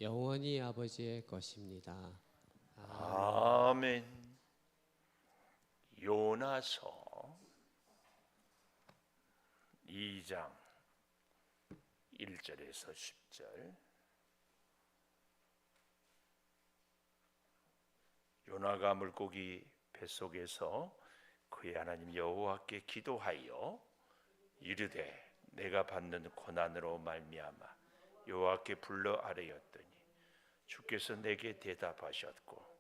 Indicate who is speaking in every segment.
Speaker 1: 영원히 아버지의 것입니다.
Speaker 2: 아멘. 요나서 2장 1절에서 10절. 요나가 물고기 뱃속에서 그의 하나님 여호와께 기도하여 이르되 내가 받는 고난으로 말미암아 여호와께 불러 아뢰었더니 주께서 내게 대답하셨고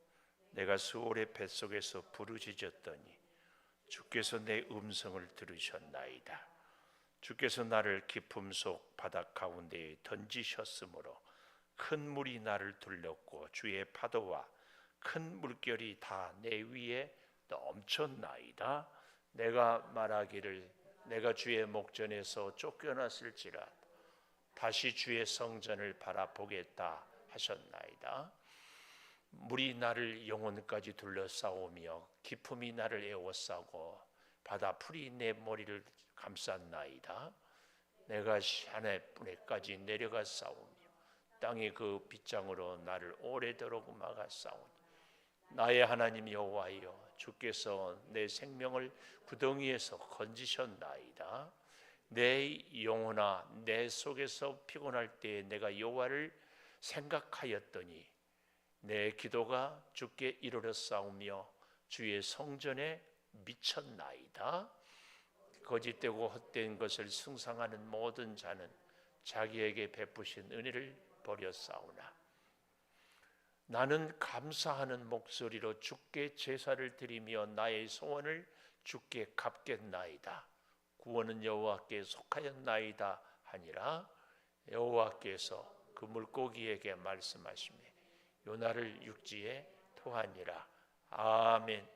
Speaker 2: 내가 수월의 뱃속에서 부르짖었더니 주께서 내 음성을 들으셨나이다. 주께서 나를 깊음 속 바다 가운데에 던지셨으므로 큰 물이 나를 둘렀고 주의 파도와 큰 물결이 다 내 위에 넘쳤나이다. 내가 말하기를 내가 주의 목전에서 쫓겨났을지라 다시 주의 성전을 바라보겠다 하셨나이다. 물이 나를 영혼까지 둘러싸오며 깊음이 나를 에워싸고 바다 풀이 내 머리를 감쌌나이다. 내가 시내까지 내려가 싸우며 땅의 그 빗장으로 나를 오래도록 막아 싸우니 나의 하나님 여호와여 주께서 내 생명을 구덩이에서 건지셨나이다. 내 영혼아 내 속에서 피곤할 때 내가 여호와를 생각하였더니 내 기도가 주께 이르러 싸우며 주의 성전에 미쳤나이다. 거짓되고 헛된 것을 숭상하는 모든 자는 자기에게 베푸신 은혜를 버려 싸우나 나는 감사하는 목소리로 주께 제사를 드리며 나의 소원을 주께 갚겠나이다. 구원은 여호와께 속하였나이다 하니라. 여호와께서 그 물고기에게 말씀하시며 요나를 육지에 토하니라. 아멘.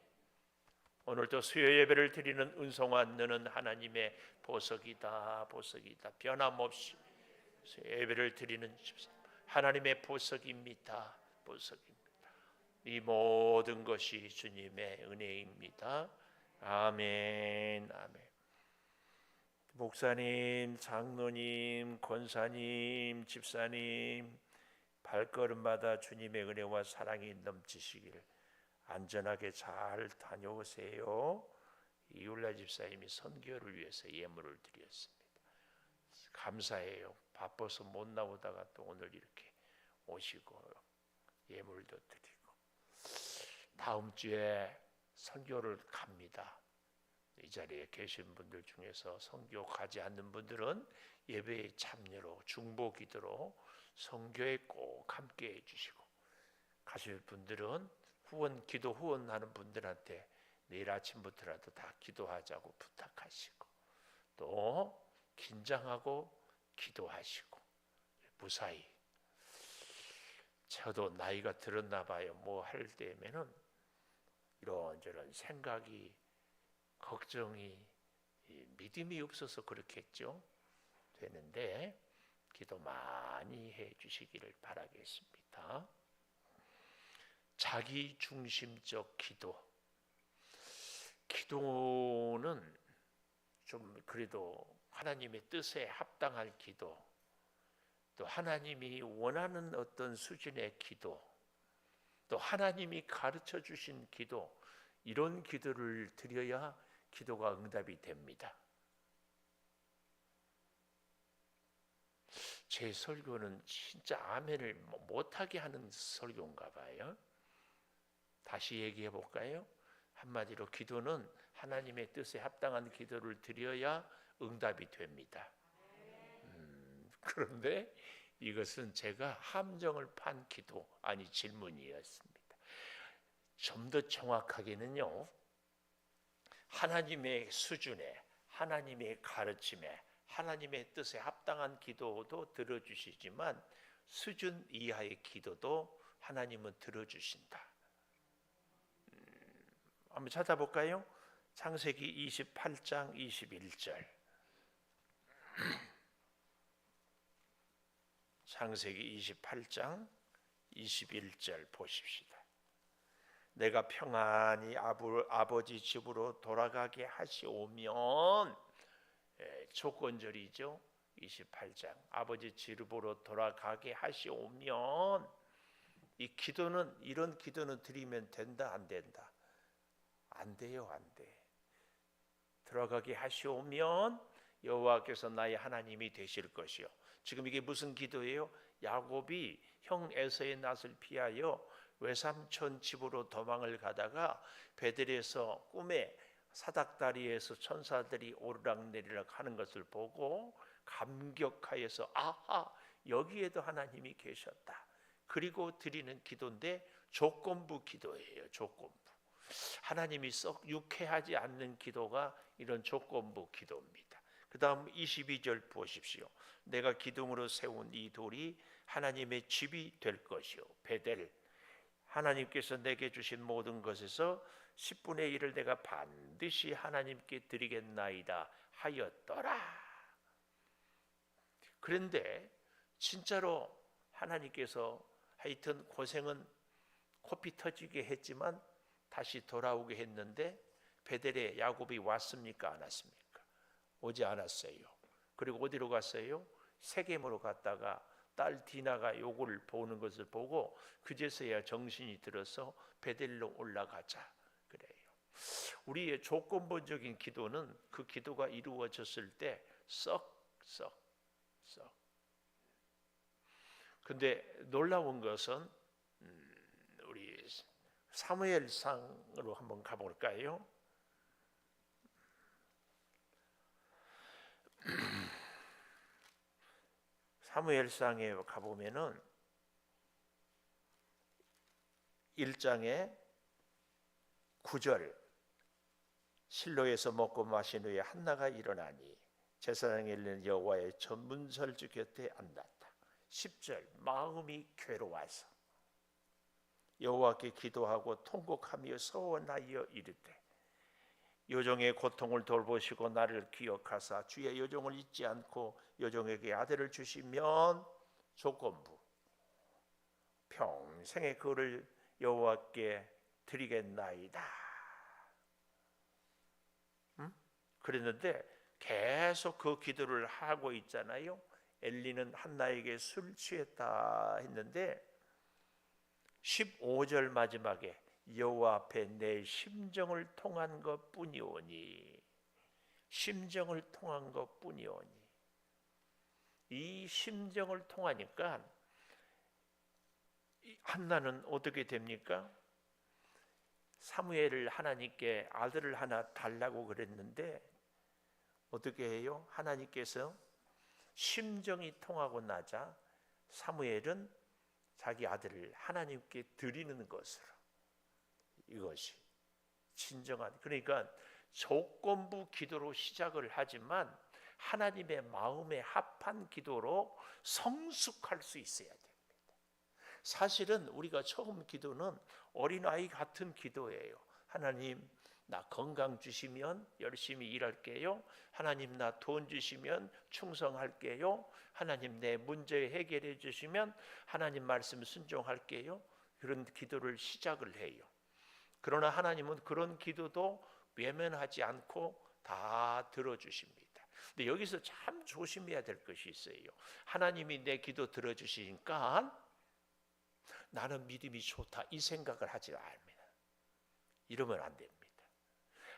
Speaker 2: 오늘도 수요 예배를 드리는 은송아 너는 하나님의 보석이다. 보석이다. 변함없이 수요 예배를 드리는 하나님의 보석입니다. 보석입니다. 이 모든 것이 주님의 은혜입니다. 아멘. 아멘. 목사님, 장로님, 권사님, 집사님 발걸음마다 주님의 은혜와 사랑이 넘치시길 안전하게 잘 다녀오세요. 이울라 집사님이 선교를 위해서 예물을 드렸습니다. 감사해요. 바빠서 못 나오다가 또 오늘 이렇게 오시고 예물도 드리고 다음 주에 선교를 갑니다. 이 자리에 계신 분들 중에서 선교 가지 않는 분들은 예배의 참여로 중보 기도로 선교에 꼭 함께 해주시고 가실 분들은 기도 후원하는 분들한테 내일 아침부터라도 다 기도하자고 부탁하시고 또 긴장하고 기도하시고 무사히 저도 나이가 들었나 봐요. 뭐 할 때면은 이런저런 생각이 걱정이 믿음이 없어서 그렇겠죠. 되는데 기도 많이 해 주시기를 바라겠습니다. 자기 중심적 기도. 기도는 좀 그래도 하나님의 뜻에 합당할 기도, 또 하나님이 원하는 어떤 수준의 기도, 또 하나님이 가르쳐 주신 기도, 이런 기도를 드려야 기도가 응답이 됩니다. 제 설교는 진짜 아멘을 못하게 하는 설교인가 봐요. 다시 얘기해 볼까요? 한마디로 기도는 하나님의 뜻에 합당한 기도를 드려야 응답이 됩니다. 그런데 이것은 제가 함정을 판 기도, 아니 질문이었습니다. 좀 더 정확하게는요, 하나님의 수준에, 하나님의 가르침에, 하나님의 뜻에 합당한 기도도 들어주시지만 수준 이하의 기도도 하나님은 들어주신다. 한번 찾아볼까요? 창세기 28장 21절. 창세기 28장 21절 보십시다. 내가 평안히 아버지 집으로 돌아가게 하시오면, 조건절이죠. 28장 아버지 집으로 돌아가게 하시오면, 이 기도는, 이런 기도는 드리면 된다 안 된다? 안 돼요. 안 돼. 들어가게 하시오면 여호와께서 나의 하나님이 되실 것이요. 지금 이게 무슨 기도예요? 야곱이 형 에서의 낯을 피하여 외삼촌 집으로 도망을 가다가 베델에서 꿈에 사닥다리에서 천사들이 오르락내리락 하는 것을 보고 감격하여서 아하, 여기에도 하나님이 계셨다. 그리고 드리는 기도인데 조건부 기도예요. 조건부. 하나님이 썩 유쾌하지 않는 기도가 이런 조건부 기도입니다. 그 다음 22절 보십시오. 내가 기둥으로 세운 이 돌이 하나님의 집이 될 것이요. 베델. 하나님께서 내게 주신 모든 것에서 10분의 1을 내가 반드시 하나님께 드리겠나이다 하였더라. 그런데 진짜로 하나님께서 하여튼 고생은 코피 터지게 했지만 다시 돌아오게 했는데 베델에 야곱이 왔습니까? 안 왔습니까? 오지 않았어요. 그리고 어디로 갔어요? 세겜으로 갔다가 딸 디나가 요걸 보는 것을 보고 그제서야 정신이 들어서 베델로 올라가자 그래요. 우리의 조건부적인 기도는 그 기도가 이루어졌을 때 썩. 근데 놀라운 것은 우리 사무엘상으로 한번 가볼까요? 사무엘상에 가보면은 1장에 9절 실로에서 먹고 마신 후에 한나가 일어나니 제사장에 있는 여호와의 전문설주 곁에 앉았다. 10절 마음이 괴로워서 여호와께 기도하고 통곡하며 서원하여 이르되 요종의 고통을 돌보시고 나를 기억하사 주의 요종을 잊지 않고 요종에게 아들을 주시면 조건부 평생의 그를 여호와께 드리겠나이다. 그랬는데 계속 그 기도를 하고 있잖아요. 엘리는 한나에게 술 취했다 했는데 15절 마지막에 여호와 앞에 내 심정을 통한 것뿐이오니, 심정을 통한 것뿐이오니, 이 심정을 통하니까 한나는 어떻게 됩니까? 사무엘을 하나님께 아들을 하나 달라고 그랬는데 어떻게 해요? 하나님께서 심정이 통하고 나자 사무엘은 자기 아들을 하나님께 드리는 것으로, 이것이 진정한, 그러니까 조건부 기도로 시작을 하지만 하나님의 마음에 합한 기도로 성숙할 수 있어야 됩니다. 사실은 우리가 처음 기도는 어린아이 같은 기도예요. 하나님 나 건강 주시면 열심히 일할게요. 하나님 나 돈 주시면 충성할게요. 하나님 내 문제 해결해 주시면 하나님 말씀 순종할게요. 그런 기도를 시작을 해요. 그러나 하나님은 그런 기도도 외면하지 않고 다 들어주십니다. 근데 여기서 참 조심해야 될 것이 있어요. 하나님이 내 기도 들어주시니까 나는 믿음이 좋다 이 생각을 하지 않습니다. 이러면 안 됩니다.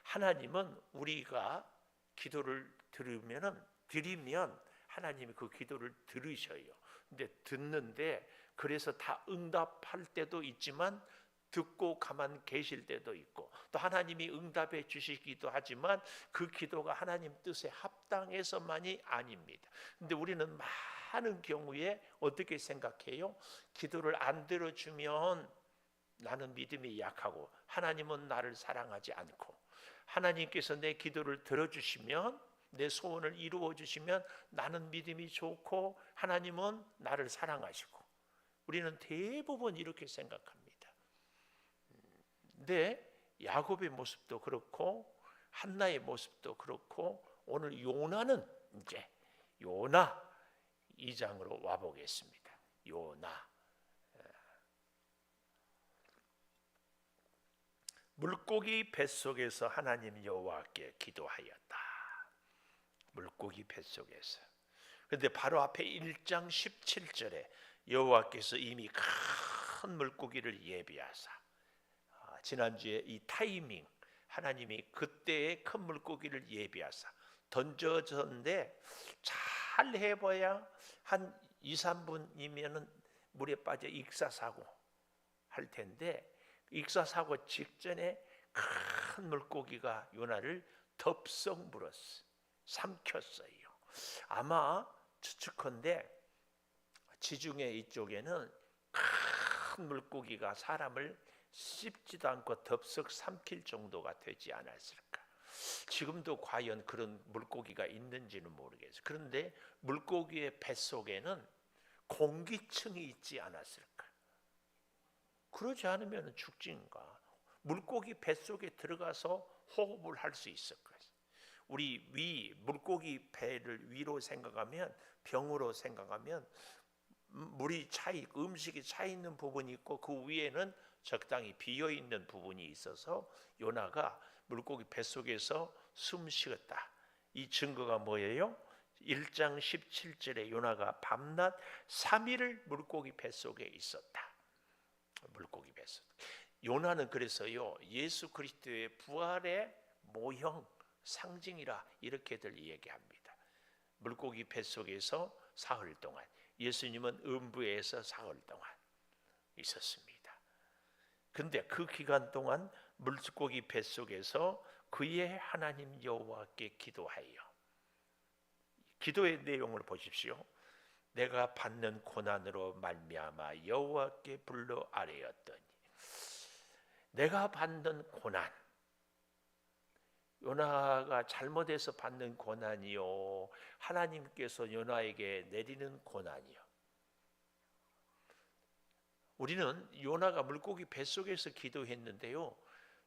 Speaker 2: 하나님은 우리가 기도를 드리면 하나님이 그 기도를 들으셔요. 근데 듣는데 그래서 다 응답할 때도 있지만 듣고 가만 계실 때도 있고, 또 하나님이 응답해 주시기도 하지만 그 기도가 하나님 뜻에 합당해서만이 아닙니다. 근데 우리는 많은 경우에 어떻게 생각해요? 기도를 안 들어주면 나는 믿음이 약하고 하나님은 나를 사랑하지 않고, 하나님께서 내 기도를 들어주시면, 내 소원을 이루어 주시면 나는 믿음이 좋고 하나님은 나를 사랑하시고, 우리는 대부분 이렇게 생각합니다. 근데 야곱의 모습도 그렇고 한나의 모습도 그렇고, 오늘 요나는 이제 요나 2장으로 와보겠습니다. 요나. 물고기 뱃속에서 하나님 여호와께 기도하였다. 물고기 뱃속에서. 그런데 바로 앞에 1장 17절에 여호와께서 이미 큰 물고기를 예비하사, 지난주에 이 타이밍, 하나님이 그때의 큰 물고기를 예비하사 던져졌는데 잘 해봐야 한 2, 3분이면은 물에 빠져 익사사고 할 텐데, 익사사고 직전에 큰 물고기가 요나를 덥석 물었어. 삼켰어요. 아마 추측컨대 지중해 이쪽에는 큰 물고기가 사람을 씹지도 않고 덥석 삼킬 정도가 되지 않았을까. 지금도 과연 그런 물고기가 있는지는 모르겠어요. 그런데 물고기의 뱃속에는 공기층이 있지 않았을까. 그러지 않으면 죽지인가. 물고기 뱃속에 들어가서 호흡을 할 수 있을 거예요. 우리 물고기 배를 위로 생각하면, 병으로 생각하면 물이 음식이 차 있는 부분이 있고 그 위에는 적당히 비어 있는 부분이 있어서 요나가 물고기 뱃속에서 숨 쉬었다. 이 증거가 뭐예요? 1장 17절에 요나가 밤낮 3일을 물고기 뱃속에 있었다. 물고기 뱃속. 요나는 그래서요, 예수 그리스도의 부활의 모형, 상징이라 이렇게들 얘기합니다. 물고기 뱃속에서 사흘 동안, 예수님은 음부에서 사흘 동안 있었습니다. 근데 그 기간 동안 물고기 뱃속에서 그의 하나님 여호와께 기도하여, 기도의 내용을 보십시오. 내가 받는 고난으로 말미암아 여호와께 불러 아뢰었더니, 내가 받는 고난, 요나가 잘못해서 받는 고난이요, 하나님께서 요나에게 내리는 고난이요. 우리는 요나가 물고기 뱃속에서 기도했는데요,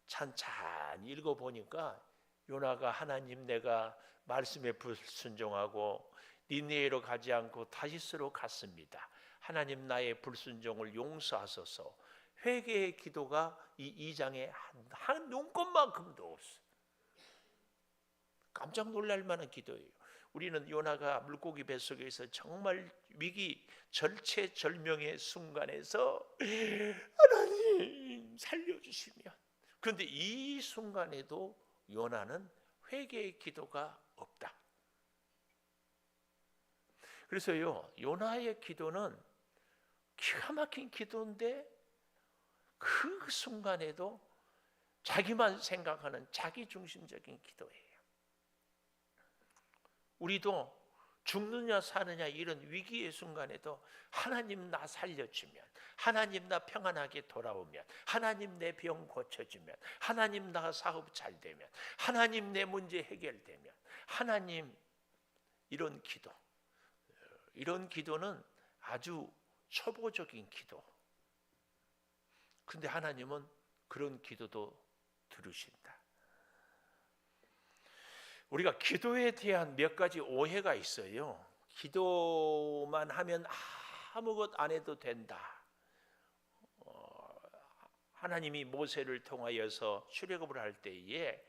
Speaker 2: 찬찬히 읽어보니까 요나가 하나님, 내가 말씀에 불순종하고 니느웨로 가지 않고 다시스로 갔습니다. 하나님, 나의 불순종을 용서하소서. 회개의 기도가 이 2장에 한 눈꽃만큼도 없어. 깜짝 놀랄 만한 기도예요. 우리는 요나가 물고기 뱃속에서 정말 위기 절체절명의 순간에서 하나님 살려주시면, 그런데 이 순간에도 요나는 회개의 기도가 없다. 그래서요, 요나의 기도는 기가 막힌 기도인데 그 순간에도 자기만 생각하는 자기 중심적인 기도예요. 우리도 죽느냐 사느냐 이런 위기의 순간에도 하나님 나 살려주면, 하나님 나 평안하게 돌아오면, 하나님 내 병 고쳐주면, 하나님 나 사업 잘 되면, 하나님 내 문제 해결되면, 하나님, 이런 기도, 이런 기도는 아주 초보적인 기도. 근데 하나님은 그런 기도도 들으신다. 우리가 기도에 대한 몇 가지 오해가 있어요. 기도만 하면 아무것 안 해도 된다. 하나님이 모세를 통하여서 출애굽을 할 때에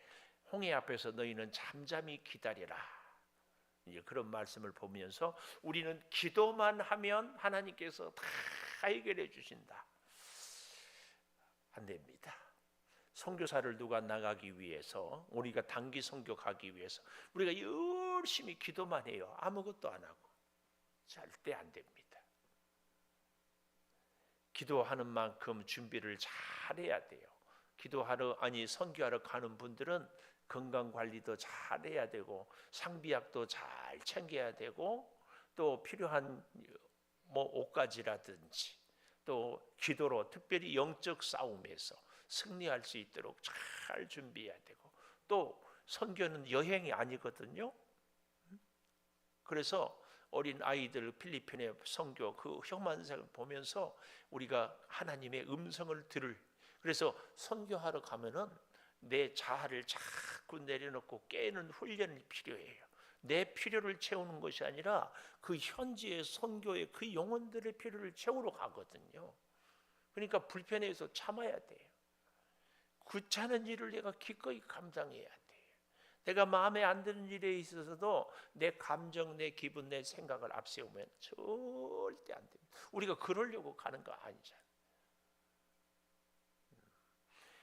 Speaker 2: 홍해 앞에서 너희는 잠잠히 기다리라, 이제 그런 말씀을 보면서 우리는 기도만 하면 하나님께서 다 해결해 주신다. 안 됩니다. 선교사를 누가 나가기 위해서, 우리가 단기 선교 가기 위해서 우리가 열심히 기도만 해요. 아무것도 안 하고 절대 안 됩니다. 기도하는 만큼 준비를 잘 해야 돼요. 선교하러 가는 분들은 건강 관리도 잘 해야 되고, 상비약도 잘 챙겨야 되고, 또 필요한 옷가지라든지, 또 기도로 특별히 영적 싸움에서 승리할 수 있도록 잘 준비해야 되고, 또 선교는 여행이 아니거든요. 그래서 어린 아이들 필리핀의 선교 그 혐한색을 보면서 우리가 하나님의 음성을 그래서 선교하러 가면은 내 자아를 자꾸 내려놓고 깨는 훈련이 필요해요. 내 필요를 채우는 것이 아니라 그 현지의 선교의 그 영혼들의 필요를 채우러 가거든요. 그러니까 불편해서 참아야 돼요. 귀찮은 일을 내가 기꺼이 감당해야 돼요. 내가 마음에 안 드는 일에 있어서도 내 감정, 내 기분, 내 생각을 앞세우면 절대 안 됩니다. 우리가 그러려고 가는 거 아니잖아요.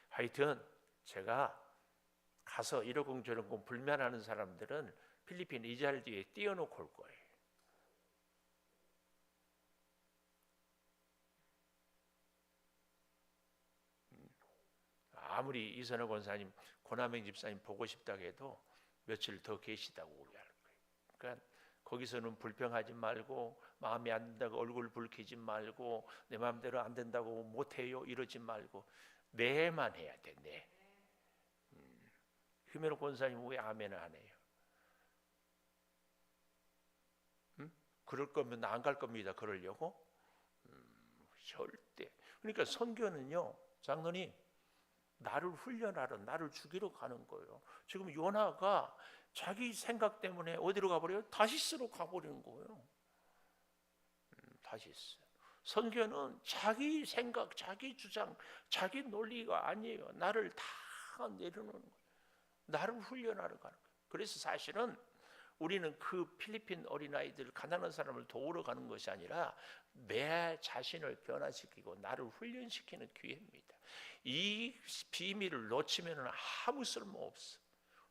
Speaker 2: 하여튼 제가 가서 이러쿵저러쿵 불면하는 사람들은 필리핀 이잘디에 띄워놓고 올 거예요. 아무리 이선호 권사님, 권하명 집사님 보고 싶다고 해도 며칠 더 계시다고 얘기하는 거예요. 그러니까 거기서는 불평하지 말고, 마음에 안 든다고 얼굴 붉히지 말고, 내 마음대로 안 된다고 못해요 이러지 말고 내만 해야 돼. 내. 히메로 권사님 왜 아멘을 안 해요? 그럴 거면 나 안 갈 겁니다. 그러려고? 절대. 그러니까 선교는요, 장로님, 나를 훈련하러, 나를 죽이러 가는 거예요. 지금 요나가 자기 생각 때문에 어디로 가버려요? 다시스로 가버리는 거예요. 다시스. 선교는 자기 생각, 자기 주장, 자기 논리가 아니에요. 나를 다 내려놓는 거예요. 나를 훈련하러 가는 거예요. 그래서 사실은 우리는 그 필리핀 어린아이들, 가난한 사람을 도우러 가는 것이 아니라 내 자신을 변화시키고 나를 훈련시키는 기회입니다. 이 비밀을 놓치면 아무 쓸모 없어.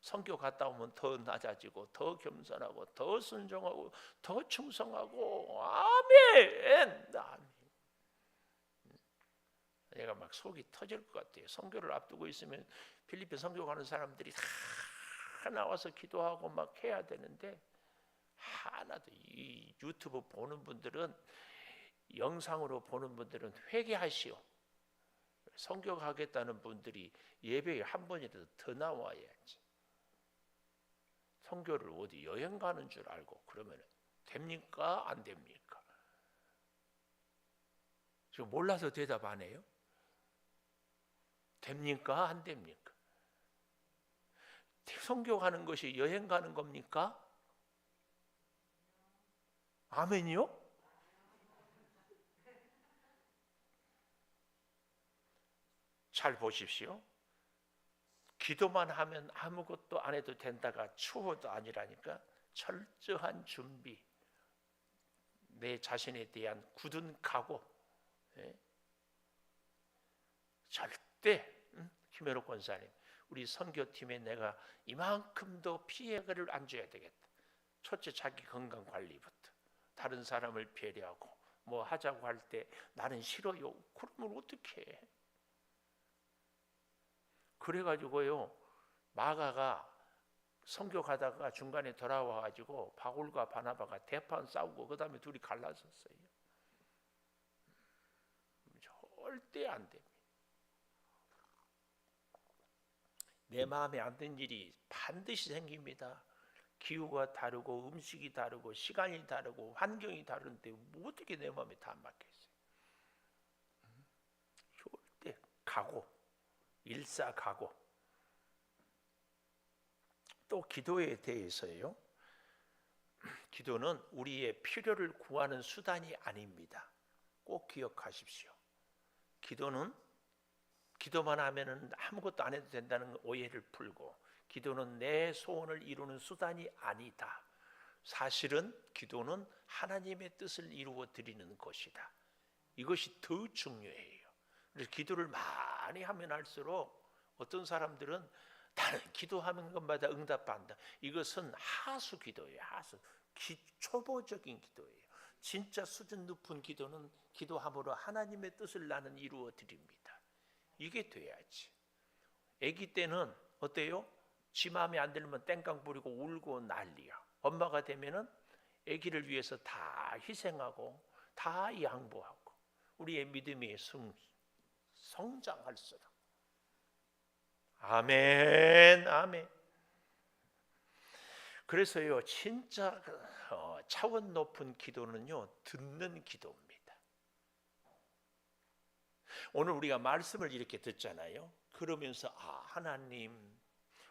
Speaker 2: 선교 갔다 오면 더 낮아지고, 더 겸손하고, 더 순종하고, 더 충성하고. 아멘. 아멘. 내가 막 속이 터질 것 같아요. 선교를 앞두고 있으면 필리핀 선교 가는 사람들이 다 나와서 기도하고 막 해야 되는데, 하나도, 이 유튜브 보는 분들은, 영상으로 보는 분들은 회개하시오. 선교 가겠다는 분들이 예배에 한 번이라도 더 나와야지. 선교를 어디 여행 가는 줄 알고 그러면 됩니까? 안 됩니까? 지금 몰라서 대답 안 해요? 됩니까? 안 됩니까? 선교 가는 것이 여행 가는 겁니까? 아멘이요? 잘 보십시오. 기도만 하면 아무것도 안 해도 된다가 추호도 아니라니까. 철저한 준비, 내 자신에 대한 굳은 각오. 절대, 히메로 권사님, 우리 선교팀에 내가 이만큼도 피해를 안 줘야 되겠다. 첫째, 자기 건강 관리부터. 다른 사람을 배려하고 뭐 하자고 할 때 나는 싫어요. 그러면 어떻게 해? 그래가지고요, 마가가 선교 가다가 중간에 돌아와가지고 바울과 바나바가 대판 싸우고 그 다음에 둘이 갈라졌어요. 절대 안 됩니다. 내 마음에 안 드는 일이 반드시 생깁니다. 기후가 다르고 음식이 다르고 시간이 다르고 환경이 다른데 뭐 어떻게 내 마음에 다 맞겠어요? 절대 각오, 일사각오. 또 기도에 대해서요, 기도는 우리의 필요를 구하는 수단이 아닙니다. 꼭 기억하십시오. 기도는 기도만 하면은 아무것도 안 해도 된다는 오해를 풀고, 기도는 내 소원을 이루는 수단이 아니다. 사실은 기도는 하나님의 뜻을 이루어 드리는 것이다. 이것이 더 중요해요. 그래서 기도를 많이 하면 할수록 어떤 사람들은 나는 기도하는 것마다 응답한다. 이것은 하수 기도예요. 하수. 초보적인 기도예요. 진짜 수준 높은 기도는 기도함으로 하나님의 뜻을 나는 이루어 드립니다. 이게 돼야지. 아기 때는 어때요? 지 마음에 안 들면 땡깡 부리고 울고 난리야. 엄마가 되면은 아기를 위해서 다 희생하고 다 양보하고, 우리의 믿음이 성장할수록. 아멘, 아멘. 그래서요, 진짜 차원 높은 기도는요, 듣는 기도입니다. 오늘 우리가 말씀을 이렇게 듣잖아요. 그러면서 하나님,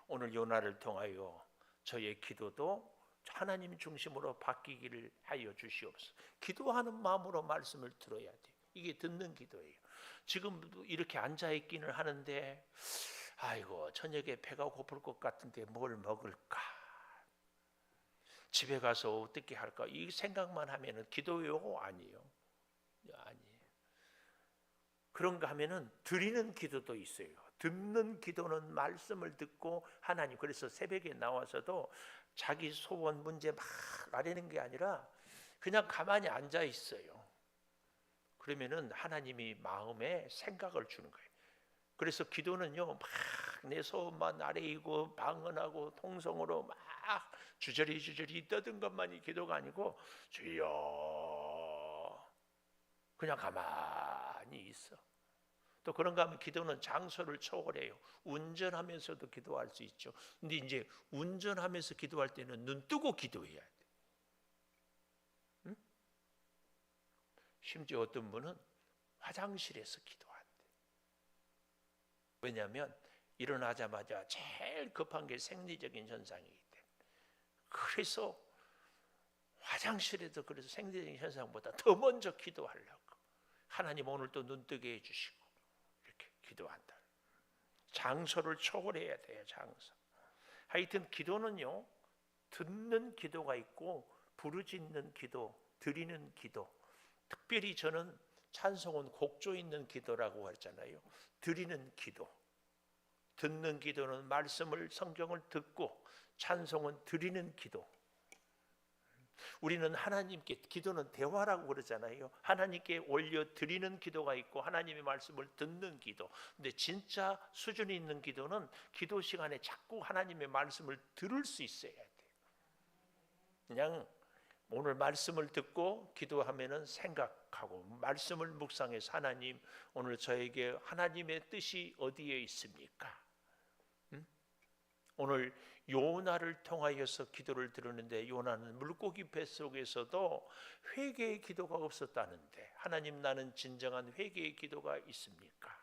Speaker 2: 오늘 요나를 통하여 저의 기도도 하나님 중심으로 바뀌기를 하여 주시옵소서. 기도하는 마음으로 말씀을 들어야 돼요. 이게 듣는 기도예요. 지금도 이렇게 앉아있기는 하는데 아이고 저녁에 배가 고플 것 같은데 뭘 먹을까? 집에 가서 어떻게 할까? 이 생각만 하면은 기도요? 아니에요. 아니에요. 그런가 하면은 드리는 기도도 있어요. 듣는 기도는 말씀을 듣고 하나님, 그래서 새벽에 나와서도 자기 소원 문제 막 아뢰는 게 아니라 그냥 가만히 앉아 있어요. 그러면은 하나님이 마음에 생각을 주는 거예요. 그래서 기도는요, 막 내 소원만 아뢰이고 방언하고 통성으로 막 주저리 떠든 것만이 기도가 아니고 주여 그냥 가만히 있어. 또 그런가 하면 기도는 장소를 초월해요. 운전하면서도 기도할 수 있죠. 근데 이제 운전하면서 기도할 때는 눈 뜨고 기도해야 돼. 응? 심지어 어떤 분은 화장실에서 기도한대. 왜냐하면 일어나자마자 제일 급한 게 생리적인 현상이기 때문에. 그래서 화장실에도 그래서 생리적인 현상보다 더 먼저 기도하려고 하나님 오늘 또 눈뜨게 해주시고 이렇게 기도한다. 장소를 초월해야 돼요. 장소. 하여튼 기도는요, 듣는 기도가 있고 부르짖는 기도, 드리는 기도. 특별히 저는 찬송은 곡조 있는 기도라고 했잖아요. 드리는 기도. 듣는 기도는 말씀을, 성경을 듣고, 찬송은 드리는 기도. 우리는 하나님께, 기도는 대화라고 그러잖아요. 하나님께 올려 드리는 기도가 있고 하나님의 말씀을 듣는 기도. 근데 진짜 수준이 있는 기도는 기도 시간에 자꾸 하나님의 말씀을 들을 수 있어야 돼요. 그냥 오늘 말씀을 듣고 기도하면은 생각하고 말씀을 묵상해서 하나님 오늘 저에게 하나님의 뜻이 어디에 있습니까? 오늘 요나를 통하여서 기도를 들었는데 요나는 물고기 뱃속에서도 회개의 기도가 없었다는데 하나님 나는 진정한 회개의 기도가 있습니까?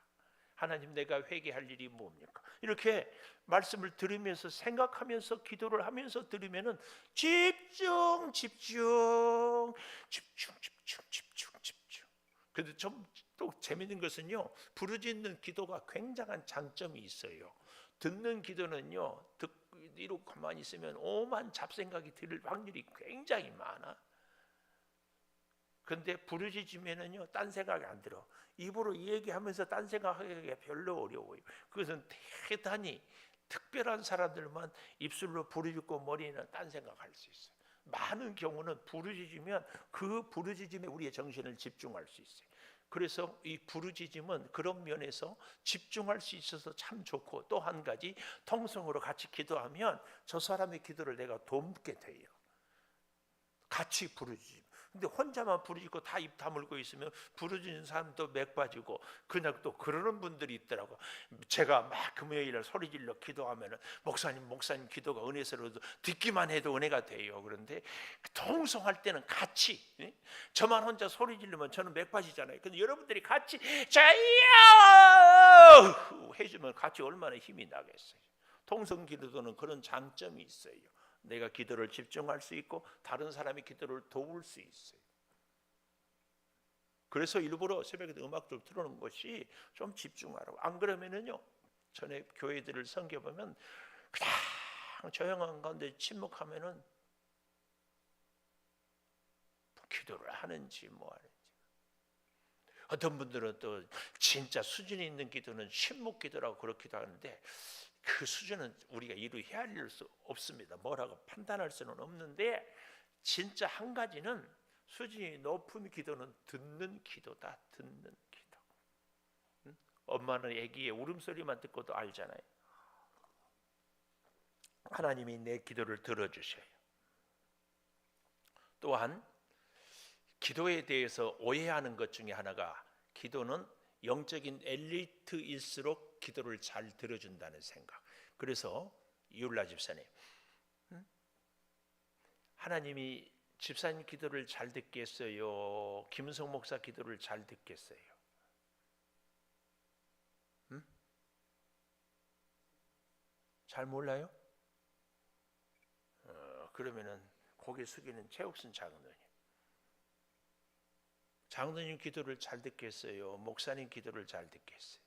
Speaker 2: 하나님 내가 회개할 일이 뭡니까? 이렇게 말씀을 들으면서 생각하면서 기도를 하면서 들으면은 집중. 그런데 좀 또 재밌는 것은요, 부르짖는 기도가 굉장한 장점이 있어요. 듣는 기도는요, 이러고 가만히 있으면 오만 잡생각이 들 확률이 굉장히 많아. 근데 부르짖으면은요, 딴 생각이 안 들어. 입으로 얘기하면서 딴 생각하기가 별로 어려워요. 그것은 대단히 특별한 사람들만 입술로 부르짖고 머리는 딴 생각할 수 있어요. 많은 경우는 부르짖으면 그 부르짖음에 우리의 정신을 집중할 수 있어요. 그래서 이 부르짖음은 그런 면에서 집중할 수 있어서 참 좋고, 또 한 가지 통성으로 같이 기도하면 저 사람의 기도를 내가 돕게 돼요. 같이 부르짖음. 근데 혼자만 부르짖고 다 입 다물고 있으면 부르짖는 사람도 맥 빠지고, 그냥 또 그러는 분들이 있더라고. 제가 막 금요일날 소리질러 기도하면은 목사님 기도가 은혜스러워도 듣기만 해도 은혜가 돼요. 그런데 통성할 때는 같이, 저만 혼자 소리질르면 저는 맥 빠지잖아요. 근데 여러분들이 같이 자요 해주면 같이 얼마나 힘이 나겠어요. 통성 기도는 그런 장점이 있어요. 내가 기도를 집중할 수 있고 다른 사람의 기도를 도울 수 있어요. 그래서 일부러 새벽에 음악 좀 틀어놓은 것이 좀 집중하라고. 안 그러면은요, 전에 교회들을 섬겨보면 그냥 조용한 가운데 침묵하면은 기도를 하는지 뭐 하는지. 어떤 분들은 또 진짜 수준이 있는 기도는 침묵 기도라고 그렇기도 하는데, 그 수준은 우리가 이루 헤아릴 수 없습니다. 뭐라고 판단할 수는 없는데, 진짜 한 가지는 수준이 높은 기도는 듣는 기도다. 듣는 기도. 엄마는 아기의 울음소리만 듣고도 알잖아요. 하나님이 내 기도를 들어주셔요. 또한 기도에 대해서 오해하는 것 중에 하나가, 기도는 영적인 엘리트일수록 기도를 잘 들어준다는 생각. 그래서 이울라 집사님, 하나님이 집사님 기도를 잘 듣겠어요? 김은성 목사 기도를 잘 듣겠어요? 잘 몰라요? 그러면은 고개 숙이는 최옥순 장로님. 장로님 기도를 잘 듣겠어요? 목사님 기도를 잘 듣겠어요?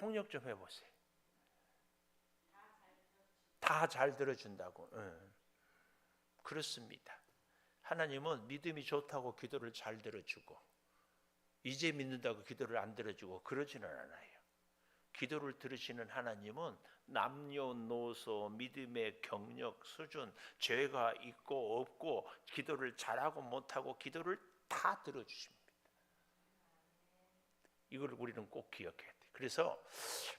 Speaker 2: 통역 좀 해보세요. 다 잘 들어준다고. 그렇습니다. 하나님은 믿음이 좋다고 기도를 잘 들어주고 이제 믿는다고 기도를 안 들어주고 그러지는 않아요. 기도를 들으시는 하나님은 남녀노소, 믿음의 경력, 수준, 죄가 있고 없고 기도를 잘하고 못하고 기도를 다 들어주십니다. 이걸 우리는 꼭 기억해야 돼요. 그래서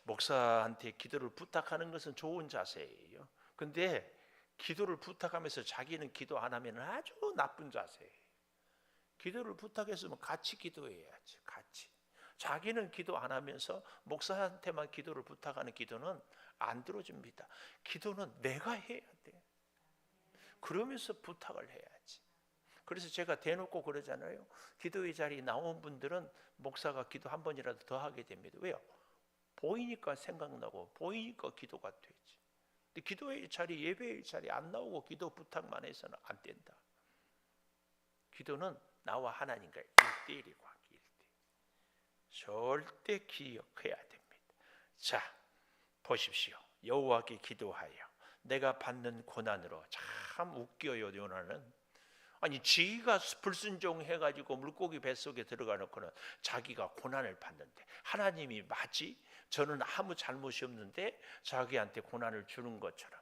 Speaker 2: 목사한테 기도를 부탁하는 것은 좋은 자세예요. 근데 기도를 부탁하면서 자기는 기도 안 하면 아주 나쁜 자세예요. 기도를 부탁했으면 같이 기도해야지. 같이. 자기는 기도 안 하면서 목사한테만 기도를 부탁하는 기도는 안 들어줍니다. 기도는 내가 해야 돼. 그러면서 부탁을 해야지. 그래서 제가 대놓고 그러잖아요. 기도의 자리에 나온 분들은 목사가 기도 한 번이라도 더 하게 됩니다. 왜요? 보이니까 생각나고 보이니까 기도가 되지. 근데 기도의 자리, 예배의 자리 안 나오고 기도 부탁만 해서는 안 된다. 기도는 나와 하나님과 1대1이 관계. 절대 기억해야 됩니다. 자, 보십시오. 여호와께 기도하여 내가 받는 고난으로. 참 웃겨요. 요나는 아니 지가 불순종해가지고 물고기 뱃속에 들어가 놓고는 자기가 고난을 받는데 하나님이 맞지? 저는 아무 잘못이 없는데 자기한테 고난을 주는 것처럼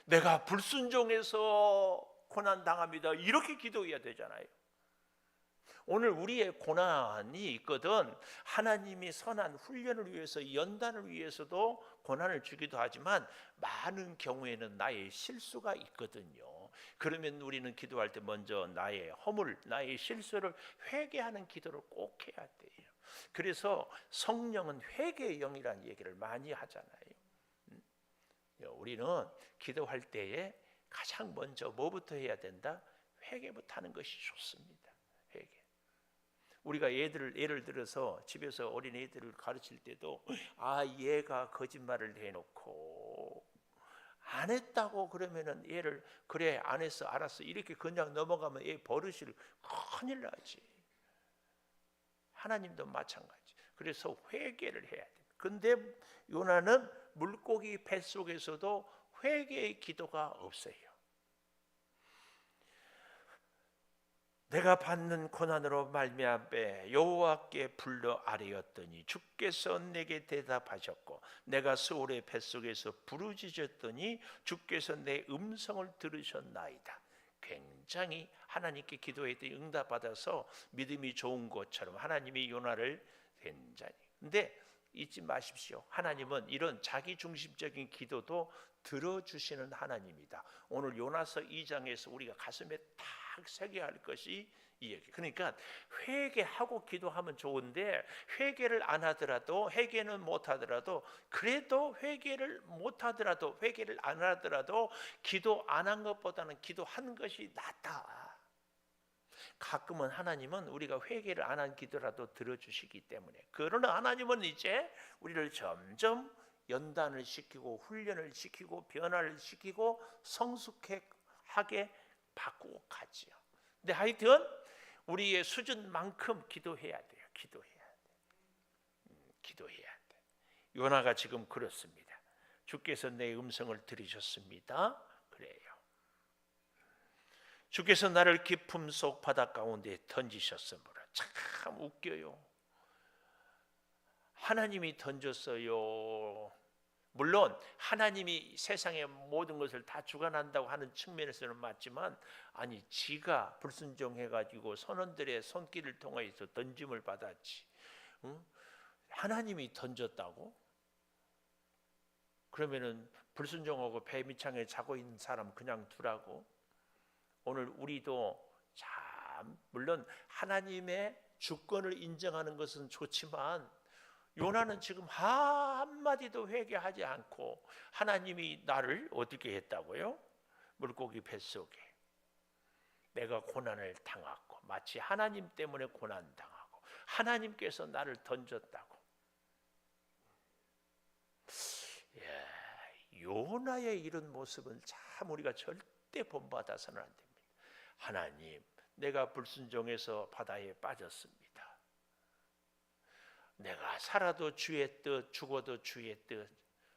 Speaker 2: 내가 불순종해서 고난 당합니다. 이렇게 기도해야 되잖아요. 오늘 우리의 고난이 있거든. 하나님이 선한 훈련을 위해서 연단을 위해서도 고난을 주기도 하지만 많은 경우에는 나의 실수가 있거든요. 그러면 우리는 기도할 때 먼저 나의 허물, 나의 실수를 회개하는 기도를 꼭 해야 돼요. 그래서 성령은 회개의 영이라는 얘기를 많이 하잖아요. 우리는 기도할 때에 가장 먼저 뭐부터 해야 된다? 회개부터 하는 것이 좋습니다. 회개. 우리가 예를 들어서 집에서 어린 애들을 가르칠 때도 얘가 거짓말을 해놓고 안 했다고 그러면은 얘를 그래 안 했어 알았어 이렇게 그냥 넘어가면 얘 버릇이 큰일 나지. 하나님도 마찬가지. 그래서 회개를 해야 돼. 근데 요나는 물고기 뱃속에서도 회개의 기도가 없어요. 내가 받는 고난으로 말미암아 여호와께 불러 아뢰었더니 주께서 내게 대답하셨고 내가 스올의 뱃속에서 부르짖었더니 주께서 내 음성을 들으셨나이다. 굉장히 하나님께 기도했더니 응답받아서 믿음이 좋은 것처럼 하나님이 요나를 굉장히. 근데 잊지 마십시오. 하나님은 이런 자기중심적인 기도도 들어주시는 하나님이다. 오늘 요나서 2장에서 우리가 가슴에 딱 새겨야 할 것이 이 얘기. 그러니까 회개하고 기도하면 좋은데 회개를 안 하더라도 회개는 못 하더라도 그래도 회개를 못 하더라도 회개를 안 하더라도 기도 안 한 것보다는 기도한 것이 낫다. 가끔은 하나님은 우리가 회개를 안 한 기도라도 들어주시기 때문에. 그러나 하나님은 이제 우리를 점점 연단을 시키고 훈련을 시키고 변화를 시키고 성숙하게 바꾸고 가지요. 근데 하여튼 우리의 수준만큼 기도해야 돼요. 기도해야 돼. 요나가 지금 그렇습니다. 주께서 내 음성을 들으셨습니다. 그래요. 주께서 나를 깊음 속 바다 가운데 던지셨으므로. 참 웃겨요. 하나님이 던졌어요. 물론 하나님이 세상의 모든 것을 다 주관한다고 하는 측면에서는 맞지만 아니 지가 불순종해가지고 선원들의 손길을 통해서 던짐을 받았지. 응? 하나님이 던졌다고? 그러면은 불순종하고 배 밑창에 자고 있는 사람 그냥 두라고? 오늘 우리도 참 물론 하나님의 주권을 인정하는 것은 좋지만 요나는 지금 한마디도 회개하지 않고 하나님이 나를 어떻게 했다고요? 물고기 뱃속에 내가 고난을 당하고 마치 하나님 때문에 고난당하고 하나님께서 나를 던졌다고. 요나의 이런 모습은 참 우리가 절대 본받아서는 안 됩니다. 하나님, 내가 불순종해서 바다에 빠졌습니다. 내가 살아도 주의 뜻, 죽어도 주의 뜻.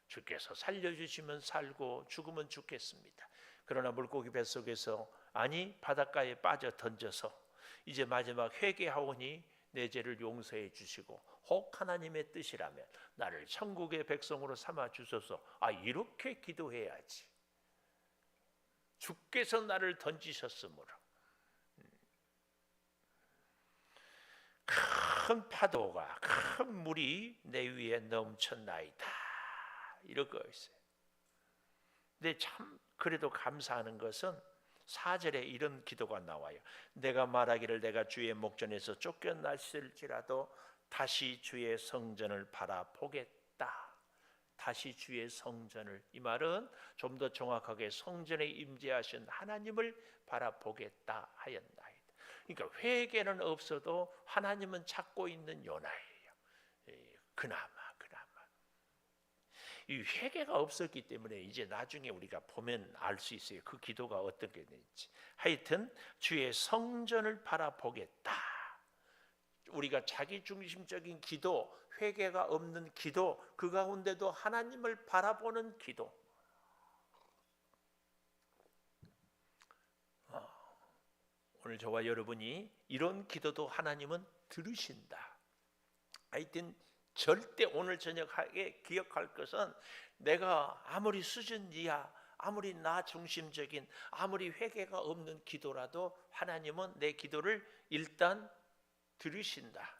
Speaker 2: 주께서 살려주시면 살고 죽으면 죽겠습니다. 그러나 물고기 뱃속에서 아니 바닷가에 빠져 던져서 이제 마지막 회개하오니 내 죄를 용서해 주시고 혹 하나님의 뜻이라면 나를 천국의 백성으로 삼아 주소서. 이렇게 기도해야지. 주께서 나를 던지셨으므로 큰 파도가 큰 물이 내 위에 넘쳤나이다. 이러고 있어요. 근데 참 그래도 감사하는 것은 4절에 이런 기도가 나와요. 내가 말하기를 내가 주의 목전에서 쫓겨났을지라도 다시 주의 성전을 바라보겠다. 다시 주의 성전을, 이 말은 좀 더 정확하게 성전에 임재하신 하나님을 바라보겠다 하였나이다. 그러니까 회개는 없어도 하나님은 찾고 있는 요나예요. 그나마 이 회개가 없었기 때문에 이제 나중에 우리가 보면 알 수 있어요. 그 기도가 어떤 게 되는지. 하여튼 주의 성전을 바라보겠다. 우리가 자기 중심적인 기도, 회개가 없는 기도, 그 가운데도 하나님을 바라보는 기도. 오늘 저와 여러분이 이런 기도도 하나님은 들으신다. 하여튼 절대 오늘 저녁에 기억할 것은 내가 아무리 수준 이하, 아무리 나 중심적인, 아무리 회개가 없는 기도라도 하나님은 내 기도를 일단 들으신다.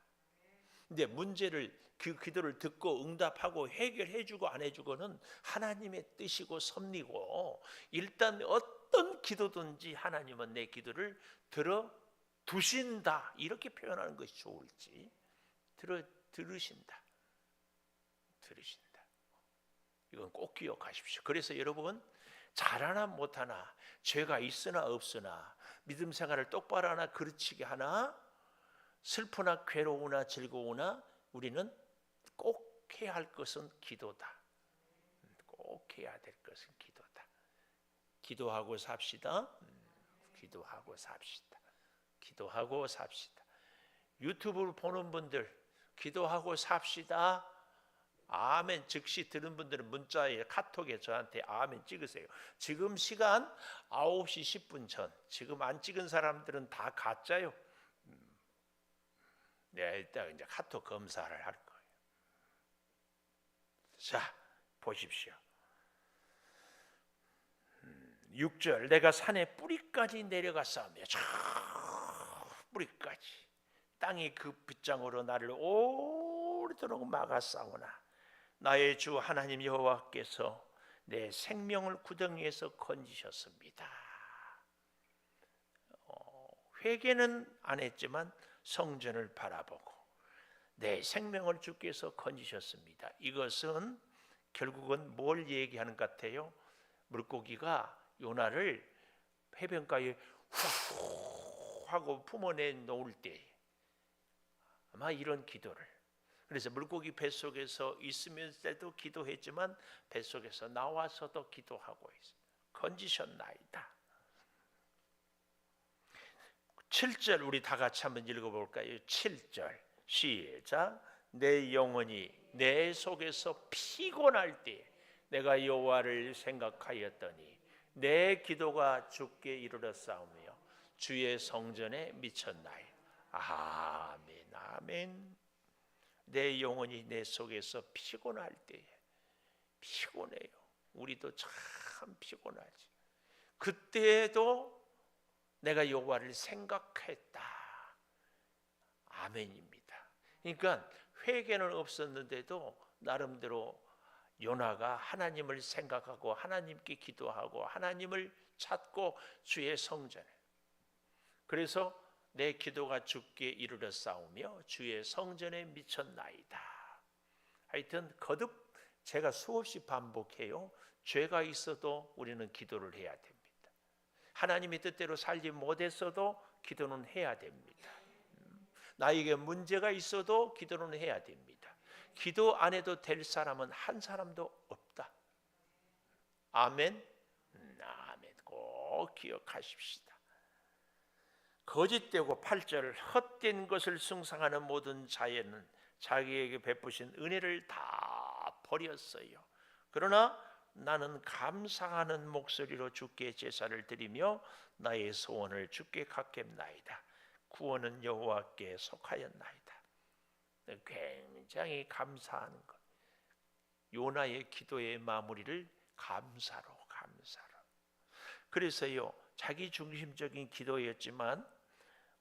Speaker 2: 근데 문제를, 그 기도를 듣고 응답하고 해결해주고 안 해주고는 하나님의 뜻이고 섭리고, 일단 어떤 기도든지 하나님은 내 기도를 들어두신다. 이렇게 표현하는 것이 좋을지. 들으신다. 이건 꼭 기억하십시오. 그래서 여러분, 잘하나 못하나, 죄가 있으나 없으나, 믿음 생활을 똑바로 하나 그르치게 하나, 슬프나 괴로우나 즐거우나 우리는 꼭 해야 할 것은 기도다. 꼭 해야 될 것은 기도다. 기도하고 삽시다. 기도하고 삽시다. 기도하고 삽시다. 유튜브를 보는 분들, 기도하고 삽시다. 아멘 즉시 들은 분들은 문자에, 카톡에 저한테 아멘 찍으세요. 지금 시간 9시 10분 전. 지금 안 찍은 사람들은 다 가짜요. 네, 일단 이제 카톡 검사를 할 거예요. 자, 보십시오. 6절, 내가 산의 뿌리까지 내려갔사오며, 저 뿌리까지 땅이 그 빗장으로 나를 오래도록 막았사오나 나의 주 하나님 여호와께서 내 생명을 구덩이에서 건지셨습니다. 회개는 안 했지만 성전을 바라보고 내 생명을 주께서 건지셨습니다. 이것은 결국은 뭘 얘기하는 것 같아요? 물고기가 요나를 해변가에 후 하고 품어내 놓을 때 아마 이런 기도를, 그래서 물고기 뱃속에서 있으면서도 기도했지만 뱃속에서 나와서도 기도하고 있어요. 건지셨나이다. 7절 우리 다 같이 한번 읽어볼까요? 7절 시작. 내 영혼이 내 속에서 피곤할 때 내가 여호와를 생각하였더니 내 기도가 주께 이르렀사오며 주의 성전에 미쳤나이. 아멘 아멘. 내 영혼이 내 속에서 피곤할 때에, 피곤해요. 우리도 참 피곤하지. 그때도 내가 여호와를 생각했다. 아멘입니다. 그러니까 회개는 없었는데도 나름대로 요나가 하나님을 생각하고 하나님께 기도하고 하나님을 찾고 주의 성전에, 그래서 내 기도가 주께 이르렀사오며 주의 성전에 미쳤나이다. 하여튼 거듭 제가 수없이 반복해요. 죄가 있어도 우리는 기도를 해야 됩니다. 하나님의 뜻대로 살지 못했어도 기도는 해야 됩니다. 나에게 문제가 있어도 기도는 해야 됩니다. 기도 안 해도 될 사람은 한 사람도 없다. 아멘. 아멘. 꼭 기억하십시다. 거짓되고 8절 헛된 것을 숭상하는 모든 자에는 자기에게 베푸신 은혜를 다 버렸어요. 그러나 나는 감사하는 목소리로 주께 제사를 드리며 나의 소원을 주께 갖겠나이다. 구원은 여호와께 속하였나이다. 굉장히 감사하는 것. 요나의 기도의 마무리를 감사로. 그래서요, 자기 중심적인 기도였지만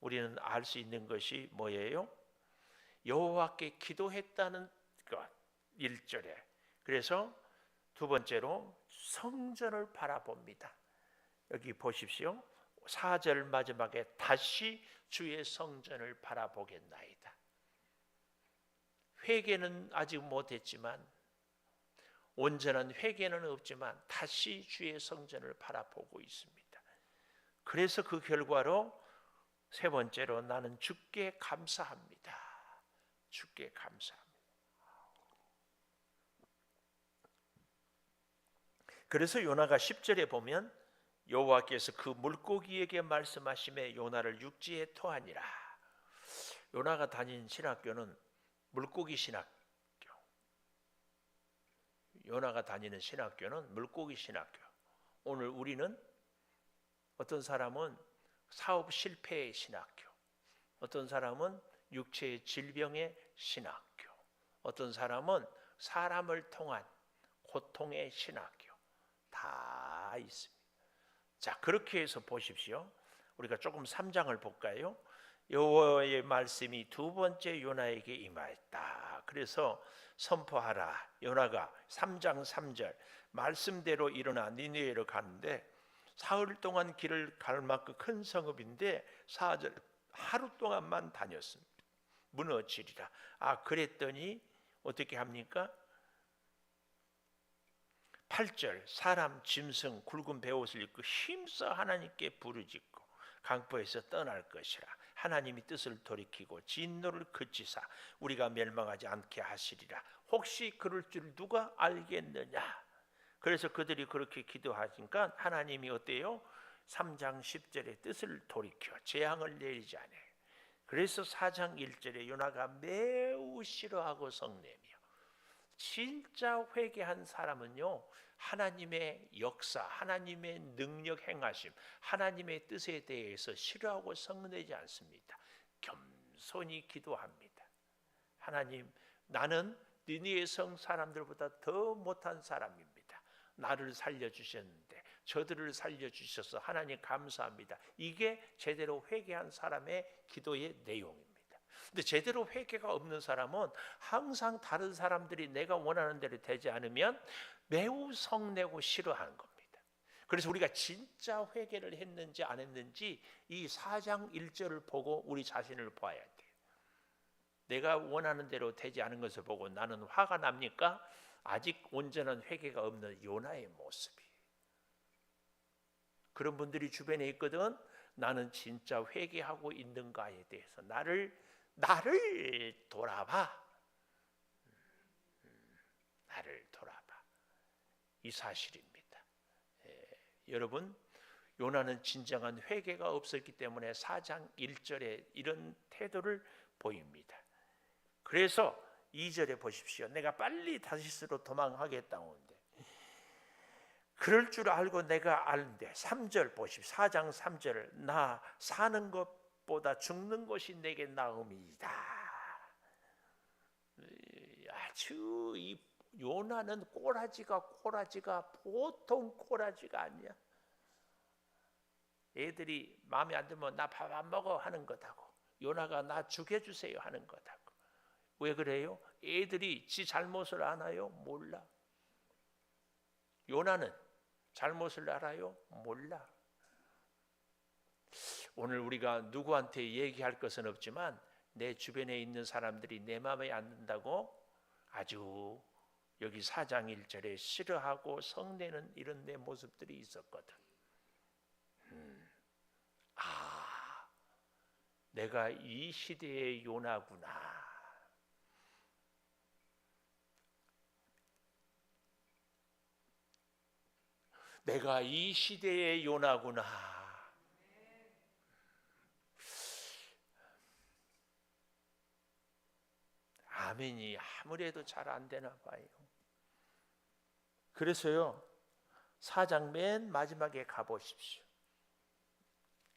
Speaker 2: 우리는 알 수 있는 것이 뭐예요? 여호와께 기도했다는 것, 1절에. 그래서 두 번째로 성전을 바라봅니다. 여기 보십시오. 4절 마지막에 다시 주의 성전을 바라보겠나이다. 회개는 아직 못했지만, 온전한 회개는 없지만 다시 주의 성전을 바라보고 있습니다. 그래서 그 결과로 세 번째로 나는 주께 감사합니다. 주께 감사합니다. 그래서 요나가 10절에 보면 여호와께서 그 물고기에게 말씀하시매 요나를 육지에 토하니라. 요나가 다닌 신학교는 물고기 신학교. 요나가 다니는 신학교는 물고기 신학교. 오늘 우리는 어떤 사람은 사업 실패의 신학교, 어떤 사람은 육체의 질병의 신학교, 어떤 사람은 사람을 통한 고통의 신학교, 다 있습니다. 자, 그렇게 해서 보십시오. 우리가 조금 3장을 볼까요? 여호와의 말씀이 두 번째 요나에게 임하였다. 그래서 선포하라. 요나가 3장 3절 말씀대로 일어나 니느웨로 가는데 사흘 동안 길을 갈 만큼 큰 성읍인데 4절 하루 동안만 다녔습니다. 무너지리라. 그랬더니 어떻게 합니까? 8절 사람 짐승 굵은 베옷을 입고 힘써 하나님께 부르짖고 강포에서 떠날 것이라. 하나님이 뜻을 돌이키고 진노를 그치사 우리가 멸망하지 않게 하시리라. 혹시 그럴 줄 누가 알겠느냐. 그래서 그들이 그렇게 기도하니까 하나님이 어때요? 3장 10절에 뜻을 돌이켜 재앙을 내리지 않아요. 그래서 4장 1절에 요나가 매우 싫어하고 성내며, 진짜 회개한 사람은요, 하나님의 역사, 하나님의 능력 행하심, 하나님의 뜻에 대해서 싫어하고 성내지 않습니다. 겸손히 기도합니다. 하나님, 나는 니느웨 성 사람들보다 더 못한 사람입니다. 나를 살려주셨는데 저들을 살려주셔서 하나님 감사합니다. 이게 제대로 회개한 사람의 기도의 내용입니다. 근데 제대로 회개가 없는 사람은 항상 다른 사람들이 내가 원하는 대로 되지 않으면 매우 성내고 싫어하는 겁니다. 그래서 우리가 진짜 회개를 했는지 안 했는지 이 4장 1절을 보고 우리 자신을 봐야 돼요. 내가 원하는 대로 되지 않은 것을 보고 나는 화가 납니까? 아직 온전한 회개가 없는 요나의 모습이. 그런 분들이 주변에 있거든. 나는 진짜 회개하고 있는가에 대해서 나를 돌아봐. 나를 돌아봐. 이 사실입니다. 여러분, 요나는 진정한 회개가 없었기 때문에 4장 1절에 이런 태도를 보입니다. 그래서 2절에 보십시오. 내가 빨리 다시스로 도망하겠다는데 그럴 줄 알고 내가 아는데 3절 보십시오. 4장 3절 나 사는 것보다 죽는 것이 내게 나음이다. 아주 이 요나는 꼬라지가 보통 꼬라지가 아니야. 애들이 마음에 안 들면 나 밥 안 먹어 하는 것하고 요나가 나 죽여주세요 하는 것하고. 왜 그래요? 애들이 지 잘못을 아나요? 몰라. 요나는 잘못을 알아요? 몰라. 오늘 우리가 누구한테 얘기할 것은 없지만 내 주변에 있는 사람들이 내 마음에 안 든다고 아주 여기 4장 1절에 싫어하고 성내는 이런 내 모습들이 있었거든. 내가 이 시대의 요나구나. 내가 이 시대의 요나구나. 아멘이 아무래도 잘 안 되나 봐요. 그래서요 4장 맨 마지막에 가보십시오.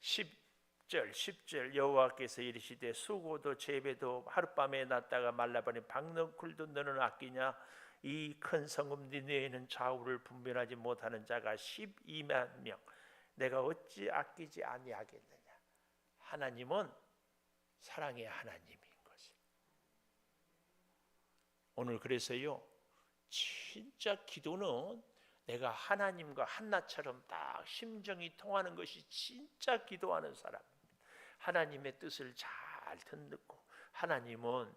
Speaker 2: 10절 여호와께서 이르시되 수고도 재배도 하룻밤에 났다가 말라버린 박너쿨도 너는 아끼냐? 이 큰 성읍 니느웨는 좌우를 분별하지 못하는 자가 12만 명, 내가 어찌 아끼지 아니하겠느냐. 하나님은 사랑의 하나님인 것이. 오늘 그래서요 진짜 기도는 내가 하나님과 한나처럼 딱 심정이 통하는 것이 진짜 기도하는 사람입니다. 하나님의 뜻을 잘 듣고, 하나님은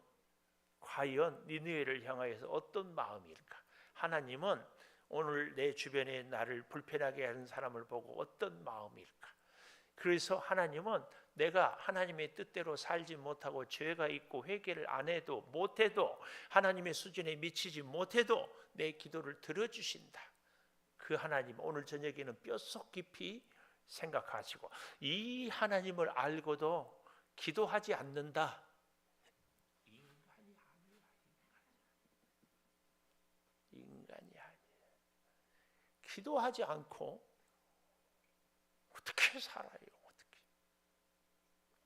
Speaker 2: 과연 니느웨를 향하여서 어떤 마음일까? 하나님은 오늘 내 주변에 나를 불편하게 하는 사람을 보고 어떤 마음일까? 그래서 하나님은 내가 하나님의 뜻대로 살지 못하고 죄가 있고 회개를 안 해도 못해도 하나님의 수준에 미치지 못해도 내 기도를 들어주신다. 그 하나님 오늘 저녁에는 뼛속 깊이 생각하시고, 이 하나님을 알고도 기도하지 않는다. 인간이 아니야. 기도하지 않고 어떻게 살아요? 어떻게?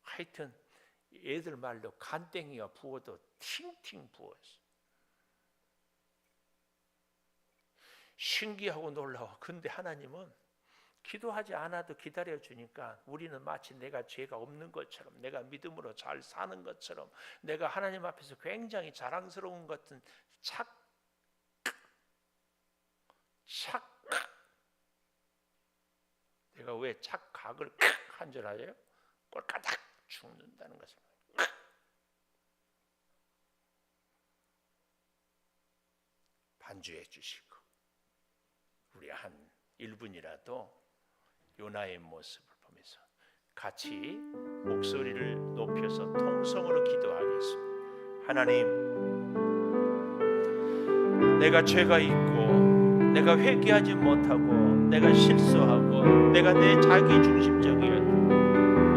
Speaker 2: 하여튼 애들 말로 간땡이가 부어도 팅팅 부었어. 신기하고 놀라워. 근데 하나님은 기도하지 않아도 기다려 주니까 우리는 마치 내가 죄가 없는 것처럼, 내가 믿음으로 잘 사는 것처럼, 내가 하나님 앞에서 굉장히 자랑스러운 것 같은 내가 왜 착각을 한 줄 알아요? 꼴까닥 죽는다는 것을. 반주해 주시고 우리 한 1분이라도 요나의 모습을 보면서 같이 목소리를 높여서 통성으로 기도하겠습니다. 하나님, 내가 죄가 있고 내가 회개하지 못하고 내가 실수하고 내가 내 자기 중심적이어도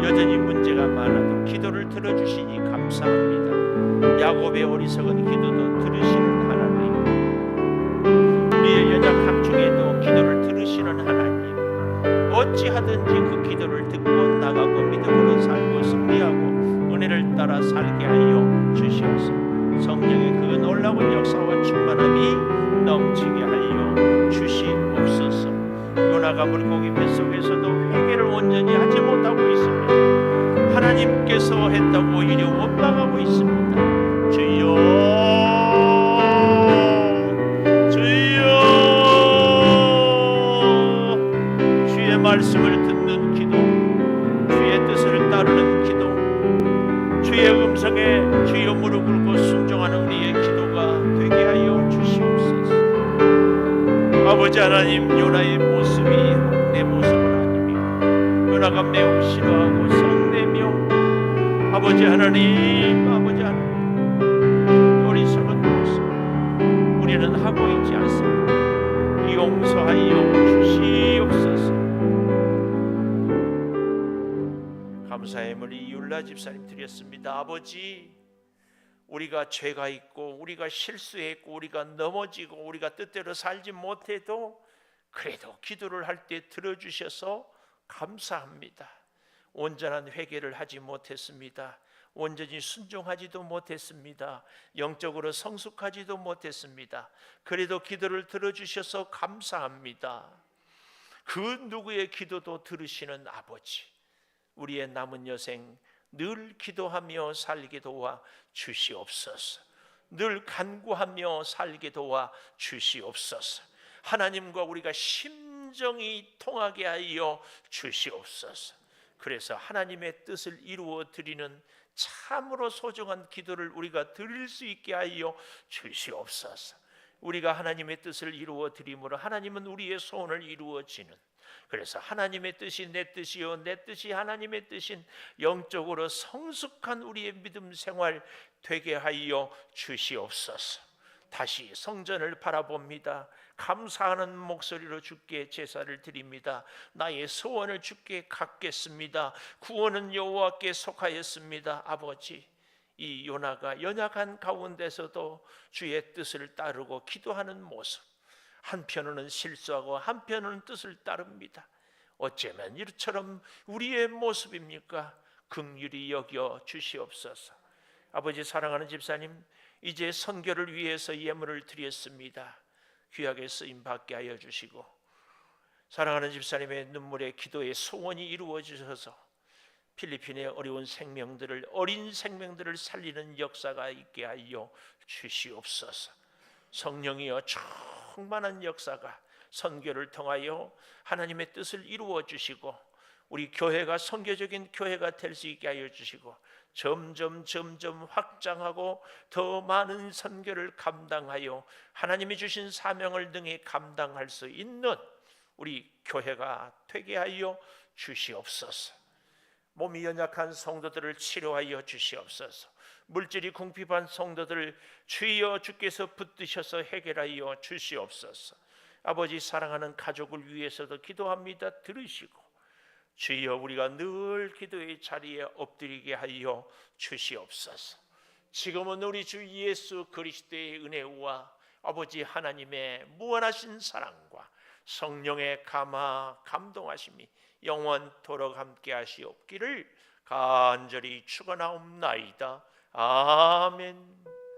Speaker 2: 여전히 문제가 많아도 기도를 들어주시니 감사합니다. 야곱의 어리석은 기도도 들으시는 하나님, 우리의 연약함 중에도 기도를 들으시는 하나님, 어찌하든지 그 기도를 듣고 나가고 믿음으로 살고 승리하고 은혜를 따라 살게 하여 주시옵소서. 성령의 그 놀라운 역사와 충만함이 넘치게 하여 주시옵소서. 요나가 물고기 뱃속에서도 회개를 온전히 하지 못하고 있습니다. 하나님께서 했다고 오히려 원망하고 있습니다. 주여, 주여, 주의 말씀을 듣는 기도, 주의 뜻을 따르는 기도, 주의 음성에 주여 무릎 꿇고 순종하는 우리의 기도가 되게 하여 주시옵소서. 아버지 하나님, 요나의 모습이 내 모습은 아닙니다. 요나가 매우 싫어하고 성내며 아버지 하나님, 아버지 하나님, 어리석은 모습 우리는 하고 있지 않습니다. 용서하여 주시옵소서. 감사의 머리 율라 집사님 드렸습니다. 아버지, 우리가 죄가 있고 우리가 실수했고 우리가 넘어지고 우리가 뜻대로 살지 못해도 그래도 기도를 할 때 들어주셔서 감사합니다. 온전한 회개를 하지 못했습니다. 온전히 순종하지도 못했습니다. 영적으로 성숙하지도 못했습니다. 그래도 기도를 들어주셔서 감사합니다. 그 누구의 기도도 들으시는 아버지, 우리의 남은 여생 늘 기도하며 살게 도와 주시옵소서. 늘 간구하며 살게 도와 주시옵소서. 하나님과 우리가 심정이 통하게 하여 주시옵소서. 그래서 하나님의 뜻을 이루어 드리는 참으로 소중한 기도를 우리가 드릴 수 있게 하여 주시옵소서. 우리가 하나님의 뜻을 이루어 드림으로 하나님은 우리의 소원을 이루어지는, 그래서 하나님의 뜻이 내 뜻이요 내 뜻이 하나님의 뜻인 영적으로 성숙한 우리의 믿음 생활 되게 하여 주시옵소서. 다시 성전을 바라봅니다. 감사하는 목소리로 주께 제사를 드립니다. 나의 소원을 주께 갚겠습니다. 구원은 여호와께 속하였습니다. 아버지, 이 요나가 연약한 가운데서도 주의 뜻을 따르고 기도하는 모습, 한편으로는 실수하고 한편으로는 뜻을 따릅니다. 어쩌면 이처럼 우리의 모습입니까? 긍휼히 여겨 주시옵소서. 아버지, 사랑하는 집사님, 이제 선교를 위해서 예물을 드렸습니다. 귀하게 쓰임 받게 하여 주시고, 사랑하는 집사님의 눈물의 기도의 소원이 이루어지셔서 필리핀의 어려운 생명들을, 어린 생명들을 살리는 역사가 있게 하여 주시옵소서. 성령이여, 충만한 역사가 선교를 통하여 하나님의 뜻을 이루어 주시고, 우리 교회가 선교적인 교회가 될 수 있게 하여 주시고, 점점 확장하고 더 많은 선교를 감당하여 하나님이 주신 사명을 능히 감당할 수 있는 우리 교회가 되게 하여 주시옵소서. 몸이 연약한 성도들을 치료하여 주시옵소서. 물질이 궁핍한 성도들을 주여 주께서 붙드셔서 해결하여 주시옵소서. 아버지, 사랑하는 가족을 위해서도 기도합니다. 들으시고 주여, 우리가 늘 기도의 자리에 엎드리게 하여 주시옵소서. 지금은 우리 주 예수 그리스도의 은혜와 아버지 하나님의 무한하신 사랑과 성령의 감동하심이 영원토록 함께 하시옵기를 간절히 축원하옵나이다. 아멘.